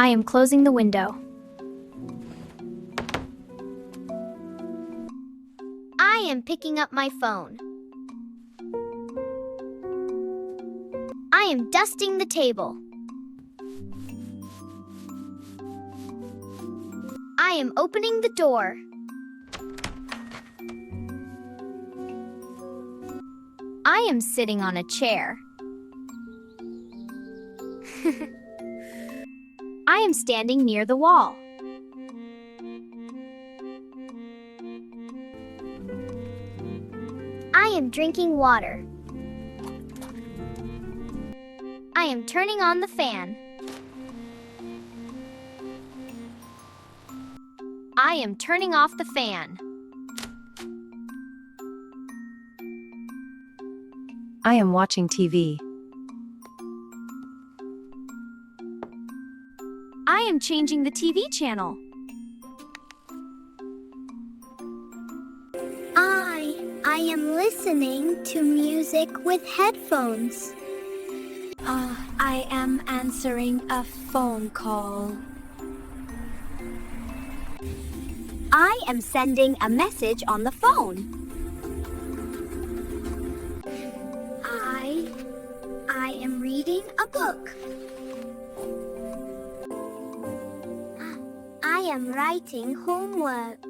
I am closing the window. I am picking up my phone. I am dusting the table. I am opening the door. I am sitting on a chair. I am standing near the wall. I am drinking water. I am turning on the fan. I am turning off the fan. I am watching TV. I am changing the TV channel. I am listening to music with headphones. I am answering a phone call. I am sending a message on the phone. I am reading a book. I am writing homework.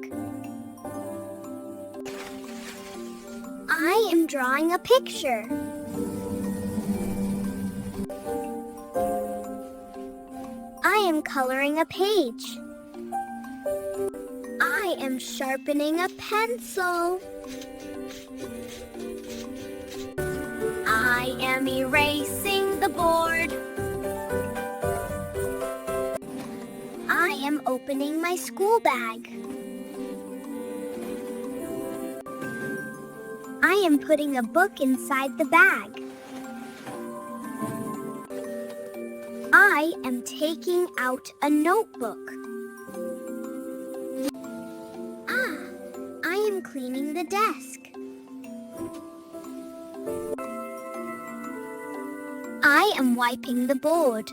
I am drawing a picture. I am coloring a page. I am sharpening a pencil. I am erasing the board. I am opening my school bag. I am putting a book inside the bag. I am taking out a notebook. I am cleaning the desk. I am wiping the board.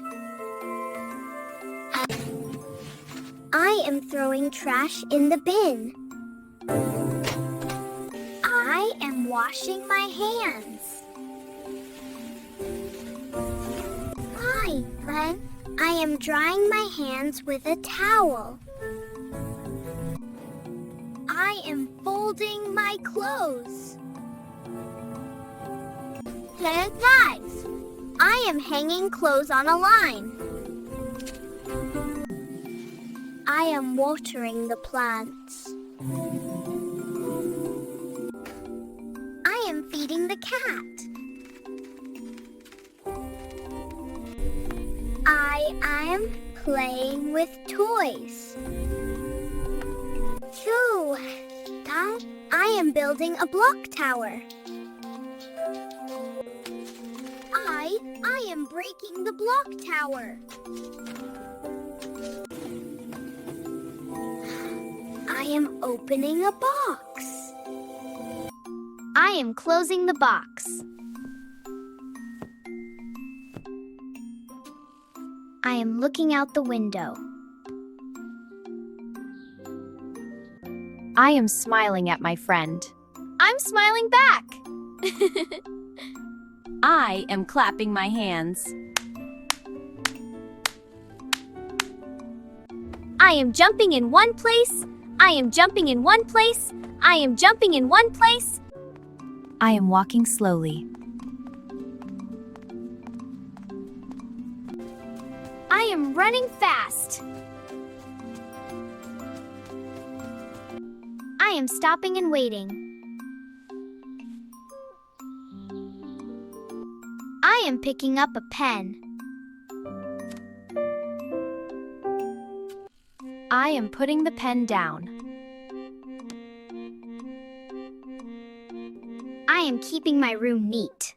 I am throwing trash in the bin. I am washing my hands. Hi, Glenn. I am drying my hands with a towel. I am folding my clothes. Hey, guys! I am hanging clothes on a line. I am watering the plants. I am feeding the cat. I am playing with toys. Phew! I am building a block tower. I am breaking the block tower. I am opening a box. I am closing the box. I am looking out the window. I am smiling at my friend. I'm smiling back. I am clapping my hands. I am jumping in one place. I am jumping in one place. I am jumping in one place. I am walking slowly. I am running fast. I am stopping and waiting. I am picking up a pen. I am putting the pen down. I am keeping my room neat.